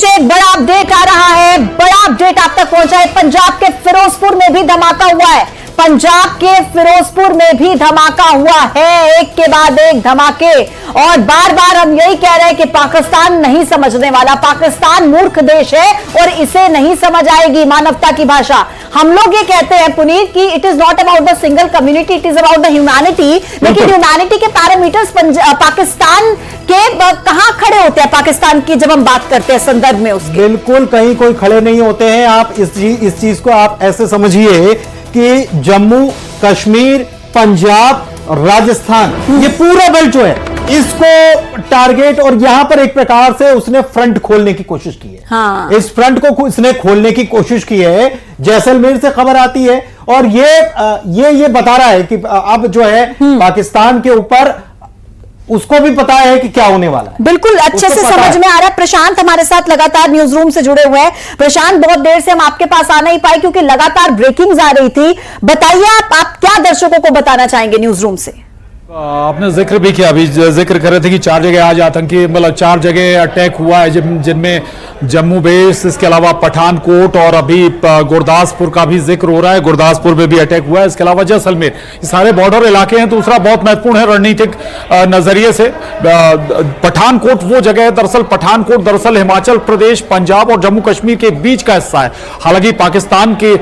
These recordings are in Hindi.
बीच एक बड़ा अपडेट आ रहा है। बड़ा अपडेट आप तक पहुंचा है। पंजाब के फिरोजपुर में भी धमाका हुआ है। पंजाब के फिरोजपुर में भी धमाका हुआ है, एक के बाद एक धमाके। और बार बार हम यही कह रहे हैं कि पाकिस्तान नहीं समझने वाला, पाकिस्तान मूर्ख देश है और इसे नहीं समझ आएगी मानवता की भाषा। हम लोग ये कहते हैं पुनीत कि it is not about the single community, it is about the humanity. लेकिन ह्यूमैनिटी के पैरामीटर्स पाकिस्तान के कहां खड़े होते हैं? पाकिस्तान की जब हम बात करते हैं संदर्भ में उसके बिल्कुल कहीं कोई खड़े नहीं होते हैं। आप इस चीज को आप ऐसे समझिए कि जम्मू कश्मीर, पंजाब, राजस्थान, ये पूरा बेल्ट जो है इसको टारगेट, और यहां पर एक प्रकार से उसने फ्रंट खोलने की कोशिश की है। हाँ। इस फ्रंट को इसने खोलने की कोशिश की है। जैसलमेर से खबर आती है और ये बता रहा है कि अब जो है पाकिस्तान के ऊपर उसको भी पता है कि क्या होने वाला है। बिल्कुल अच्छे से समझ में आ रहा है। प्रशांत हमारे साथ लगातार न्यूज रूम से जुड़े हुए हैं। प्रशांत, बहुत देर से हम आपके पास आ नहीं पाए क्योंकि लगातार ब्रेकिंग्स आ रही थी। बताइए आप क्या दर्शकों को बताना चाहेंगे न्यूज रूम से? आपने जिक्र भी किया, अभी जिक्र कर रहे थे कि 4 जगह आज आतंकी, मतलब 4 जगह अटैक हुआ है, जिनमें जम्मू बेस, इसके अलावा पठानकोट और अभी गुरदासपुर का भी जिक्र हो रहा है। गुरदासपुर में भी अटैक हुआ है, इसके अलावा जैसलमेर। ये सारे बॉर्डर इलाके हैं। दूसरा बहुत महत्वपूर्ण है रणनीतिक नजरिए से, पठानकोट वो जगह है। पठानकोट दरअसल हिमाचल प्रदेश, पंजाब और जम्मू कश्मीर के बीच का हिस्सा है। हालांकि पाकिस्तान के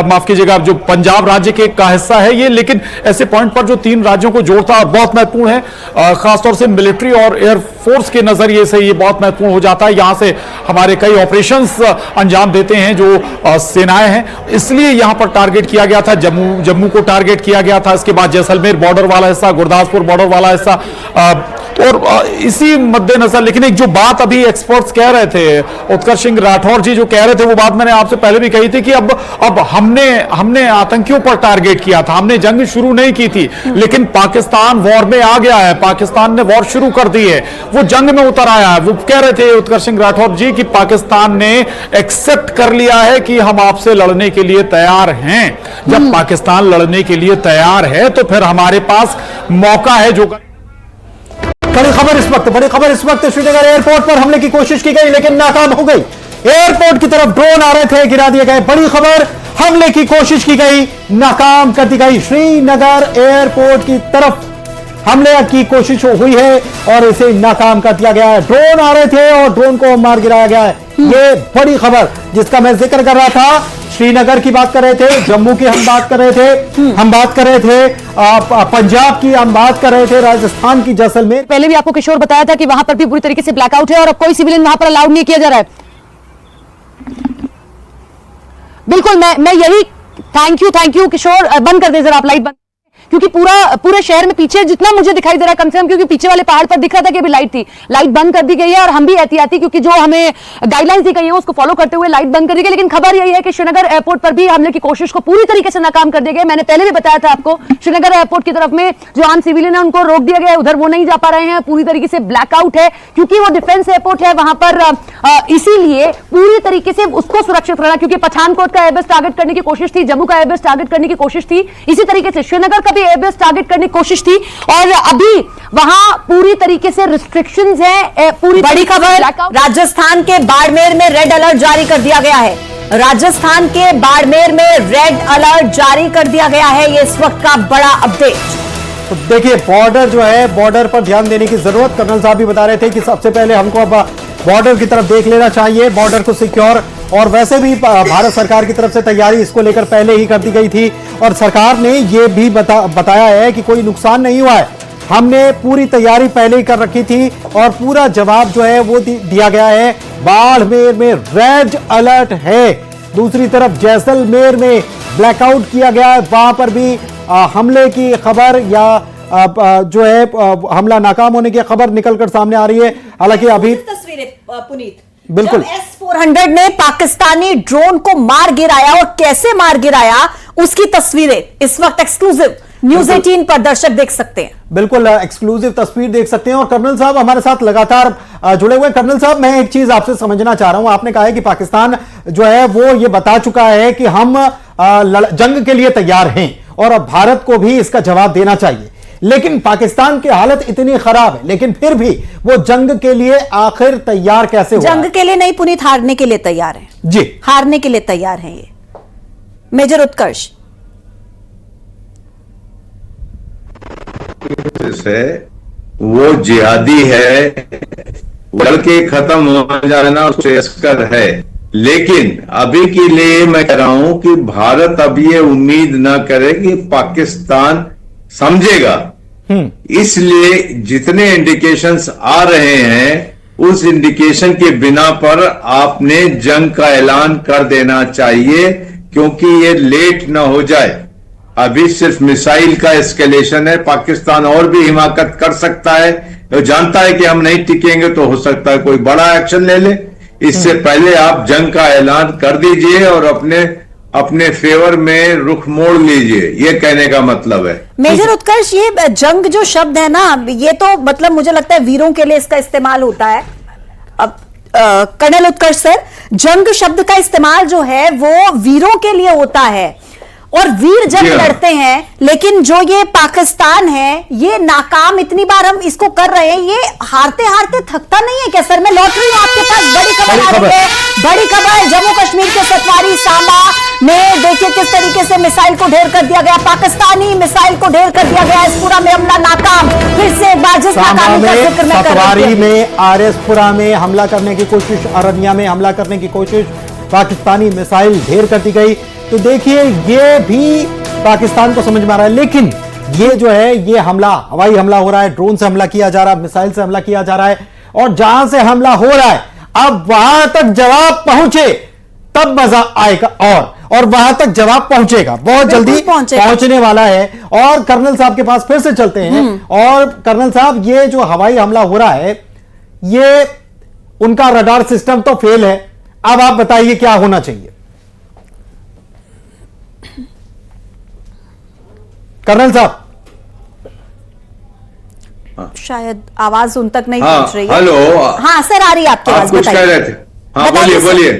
माफ कीजिएगा, जो पंजाब राज्य के का हिस्सा है ये, लेकिन ऐसे पॉइंट पर जो 3 राज्यों जोड़ता है बहुत महत्वपूर्ण है। खासतौर से मिलिट्री और एयरफोर्स के नजरिए से ये बहुत महत्वपूर्ण हो जाता है। यहां से हमारे कई ऑपरेशंस अंजाम देते हैं जो सेनाएं हैं, इसलिए यहां पर टारगेट किया गया था। जम्मू को टारगेट किया गया था। इसके बाद जैसलमेर बॉर्डर वाला हिस्सा, गुरदासपुर बॉर्डर वाला हिस्सा, और इसी मद्देनजर। लेकिन एक जो बात अभी एक्सपर्ट्स कह रहे थे, उत्कर्ष सिंह राठौर जी जो कह रहे थे, वो बात मैंने आपसे पहले भी कही थी कि अब हमने आतंकियों पर टारगेट किया था, हमने जंग शुरू नहीं की थी, लेकिन पाकिस्तान वॉर में आ गया है, पाकिस्तान ने वॉर शुरू कर दी है, वो जंग में उतर आया है। वो कह रहे थे उत्कर्ष सिंह राठौर जी कि पाकिस्तान ने एक्सेप्ट कर लिया है कि हम आपसे लड़ने के लिए तैयार हैं। जब पाकिस्तान लड़ने के लिए तैयार है तो फिर हमारे पास मौका है। जो बड़ी खबर इस वक्त श्रीनगर एयरपोर्ट पर हमले की कोशिश की गई लेकिन नाकाम हो गई। एयरपोर्ट की तरफ ड्रोन आ रहे थे, गिरा दिए गए। बड़ी खबर, हमले की कोशिश की गई, नाकाम कर दी गई। श्रीनगर एयरपोर्ट की तरफ हमले की कोशिश हुई है और इसे नाकाम कर दिया गया है। ड्रोन आ रहे थे और ड्रोन को मार गिराया गया है। ये बड़ी खबर जिसका मैं जिक्र कर रहा था, श्रीनगर की बात कर रहे थे, जम्मू की हम बात कर रहे थे, हम बात कर रहे थे पंजाब की, हम बात कर रहे थे राजस्थान की, जैसलमेर। पहले भी आपको किशोर बताया था कि वहां पर भी पूरी तरीके से ब्लैकआउट है और अब कोई सिविलियन वहां पर अलाउड नहीं किया जा रहा है। बिल्कुल, मैं यही थैंक यू किशोर, बंद कर दे जरा आप लाइट बंद, क्योंकि पूरे शहर में पीछे जितना मुझे दिखाई दे रहा है कम से कम, क्योंकि पीछे वाले पहाड़ पर दिख रहा था कि अभी लाइट थी, लाइट बंद कर दी गई है और हम भी एहतियाती, क्योंकि जो हमें गाइडलाइंस दी गई है उसको फॉलो करते हुए लाइट बंद कर दी गई। लेकिन खबर यही है कि श्रीनगर एयरपोर्ट पर भी हमले की कोशिश को पूरी तरीके से नाकाम कर दिया गया। मैंने पहले भी बताया था आपको, श्रीनगर एयरपोर्ट की तरफ में जो आम सिविलियन है उनको रोक दिया गया है, उधर वो नहीं जा पा रहे हैं। पूरी तरीके से ब्लैकआउट है क्योंकि वो डिफेंस एयरपोर्ट है, वहां पर इसीलिए पूरी तरीके से उसको सुरक्षित रहना, क्योंकि पठानकोट का एयरबेस टारगेट करने की कोशिश थी, जम्मू का एयरबेस टारगेट करने की कोशिश थी, इसी तरीके से श्रीनगर का भी एयरबेस टारगेट करने की कोशिश थी। और अभी वहां पूरी तरीके से रिस्ट्रिक्शंस हैं। पूरी बड़ी खबर, राजस्थान के बाड़मेर में रेड अलर्ट जारी कर दिया गया है। राजस्थान के बाड़मेर में रेड अलर्ट जारी कर दिया गया है। ये इस वक्त का बड़ा अपडेट। तो देखिए, बॉर्डर जो है, बॉर्डर पर ध्यान देने की जरूरत, कर्नल साहब भी बता रहे थे कि सबसे पहले हमको अब बॉर्डर की तरफ देख लेना चाहिए, बॉर्डर को सिक्योर। और वैसे भी भारत सरकार की तरफ से तैयारी इसको लेकर पहले ही कर दी गई थी और सरकार ने यह भी बताया है कि कोई नुकसान नहीं हुआ है। हमने पूरी तैयारी पहले ही कर रखी थी और पूरा जवाब जो है वो दिया गया है। बाड़मेर में रेड अलर्ट है, दूसरी तरफ जैसलमेर में ब्लैकआउट किया गया है, वहां पर भी हमले की खबर या जो है हमला नाकाम होने की खबर निकलकर सामने आ रही है। हालांकि अभी तस्वीरें पुनीत, बिल्कुल, S-400 ने पाकिस्तानी ड्रोन को मार गिराया और कैसे मार गिराया उसकी तस्वीरें इस वक्त एक्सक्लूसिव न्यूज 18 पर दर्शक देख सकते हैं। बिल्कुल एक्सक्लूसिव तस्वीर देख सकते हैं और कर्नल साहब हमारे साथ लगातार जुड़े हुए। कर्नल साहब, मैं एक चीज आपसे समझना चाह रहा हूं। आपने कहा है कि पाकिस्तान जो है वो ये बता चुका है कि हम जंग के लिए तैयार हैं और अब भारत को भी इसका जवाब देना चाहिए, लेकिन पाकिस्तान की हालत इतनी खराब है, लेकिन फिर भी वो जंग के लिए आखिर तैयार कैसे हुआ? जंग के लिए नहीं पुनीत, हारने के लिए तैयार है जी, हारने के लिए तैयार है ये। मेजर उत्कर्ष है वो जिहादी है, लड़ के खत्म हो जाना श्रेयस्कर है, लेकिन अभी के लिए मैं कह रहा हूं कि भारत अब ये उम्मीद ना करे कि पाकिस्तान समझेगा। इसलिए जितने इंडिकेशंस आ रहे हैं उस इंडिकेशन के बिना पर आपने जंग का ऐलान कर देना चाहिए, क्योंकि ये लेट ना हो जाए। अभी सिर्फ मिसाइल का एस्केलेशन है, पाकिस्तान और भी हिमाकत कर सकता है, तो जानता है कि हम नहीं टिकेंगे तो हो सकता है कोई बड़ा एक्शन ले ले। इससे पहले आप जंग का ऐलान कर दीजिए और अपने फेवर में रुख मोड़ लीजिए, ये कहने का मतलब है। मेजर उत्कर्ष, ये जंग जो शब्द है ना, ये तो मतलब मुझे लगता है वीरों के लिए इसका इस्तेमाल होता है। अब कर्नल उत्कर्ष सर, जंग शब्द का इस्तेमाल जो है वो वीरों के लिए होता है और वीर जंग लड़ते हैं, लेकिन जो ये पाकिस्तान है ये नाकाम इतनी बार हम इसको कर रहे हैं, ये हारते हारते थकता नहीं है क्या सर? मैं लौट रही हूं आपके पास, बड़ी खबर आ रही है, बड़ी खबर। जम्मू कश्मीर के सतवारी सामा में देखिए किस तरीके से मिसाइल को ढेर कर दिया गया, पाकिस्तानी मिसाइल को ढेर कर दिया गया। इस पूरा हमला नाकाम। फिर से एक बार जिस नाकामी का जिक्र मैं कर रही सतवारी में, आरएसपुरा में हमला करने की कोशिश, अरनिया में हमला करने की कोशिश, पाकिस्तानी मिसाइल ढेर कर दी गई। तो देखिए ये भी पाकिस्तान को समझ में आ रहा है, लेकिन ये जो है ये हमला, हवाई हमला हो रहा है, ड्रोन से हमला किया जा रहा है, मिसाइल से हमला किया जा रहा है, और जहां से हमला हो रहा है अब वहां तक जवाब पहुंचे तब मजा आएगा, और वहां तक जवाब पहुंचेगा, बहुत जल्दी पहुंचने वाला है। और कर्नल साहब के पास फिर से चलते हैं। और कर्नल साहब, ये जो हवाई हमला हो रहा है ये उनका रडार सिस्टम तो फेल है, अब आप बताइए क्या होना चाहिए? कर्नल साहब, शायद आवाज उन तक नहीं हाँ, पहुंच रही है। हेलो, हाँ सर, आ रही है आपकी आवाज, आप कुछ कह रहे थे? हाँ बोलिए बोलिए।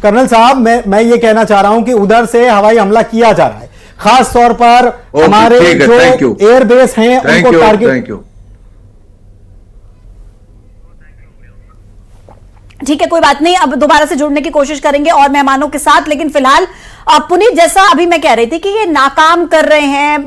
कर्नल साहब, मैं ये कहना चाह रहा हूं कि उधर से हवाई हमला किया जा रहा है, खास तौर पर हमारे जो एयरबेस हैं उनको टारगेट। Thank you. ठीक है, कोई बात नहीं, अब दोबारा से जुड़ने की कोशिश करेंगे और मेहमानों के साथ। लेकिन फिलहाल पुनीत, जैसा अभी मैं कह रही थी कि ये नाकाम कर रहे हैं,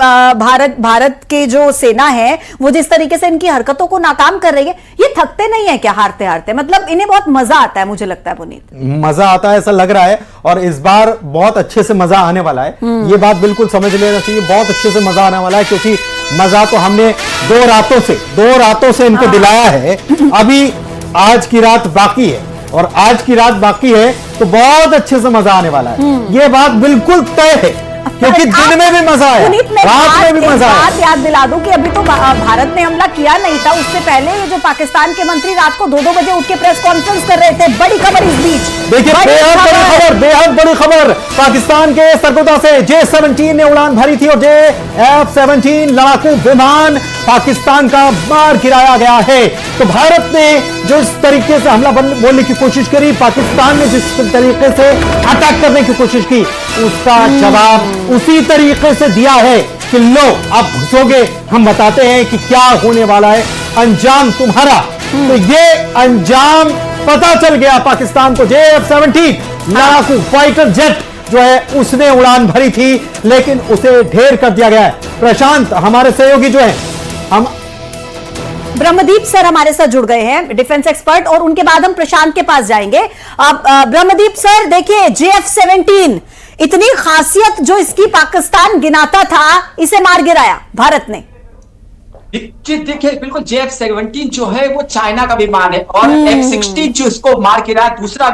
भारत के जो सेना है वो जिस तरीके से इनकी हरकतों को नाकाम कर रही है, ये थकते नहीं है क्या हारते हारते? मतलब इन्हें बहुत मजा आता है, मुझे लगता है पुनीत। मजा आता है ऐसा लग रहा है, और इस बार बहुत अच्छे से मजा आने वाला है, ये बात बिल्कुल समझ लेना चाहिए। बहुत अच्छे से मजा आने वाला है, क्योंकि मजा तो हमने दो रातों से इनको दिलाया है। अभी आज की रात बाकी है, और आज की रात बाकी है तो बहुत अच्छे से मजा आने वाला है, ये बात बिल्कुल तय है, क्योंकि दिन में भी मजा आया, रात में भी मजा आया। याद दिला दूं कि अभी तो भारत ने हमला किया नहीं था, उससे पहले ये जो पाकिस्तान के मंत्री रात को 2-2 बजे उठ के प्रेस कॉन्फ्रेंस कर रहे थे। बड़ी खबर इस बीच, देखिए बेहद बड़ी खबर, पाकिस्तान के सरगोदा से J-17 ने उड़ान भरी थी, और F-17 लड़ाकू विमान पाकिस्तान का मार गिराया गया है। तो भारत ने जो इस तरीके से हमला बोलने की कोशिश करी, पाकिस्तान ने जिस तरीके से अटैक करने की कोशिश की, उसका जवाब उसी तरीके से दिया है कि लो आप घुसोगे, हम बताते हैं कि क्या होने वाला है अंजाम तुम्हारा। तो ये अंजाम पता चल गया पाकिस्तान को। J-17 लड़ाकू फाइटर जेट जो है उसने उड़ान भरी थी, लेकिन उसे ढेर कर दिया गया है। प्रशांत हमारे सहयोगी जो है, हम ब्रह्मदीप सर हमारे साथ जुड़ गए हैं, डिफेंस एक्सपर्ट, और उनके बाद हम प्रशांत के पास जाएंगे। अब ब्रह्मदीप सर, देखिए J-17 इतनी खासियत जो इसकी पाकिस्तान गिनाता था, इसे मार गिराया भारत ने। देखिए बिल्कुल, J-17 जो है वो चाइना का विमान है, और F-16 जो इसको मार गिराया दूसरा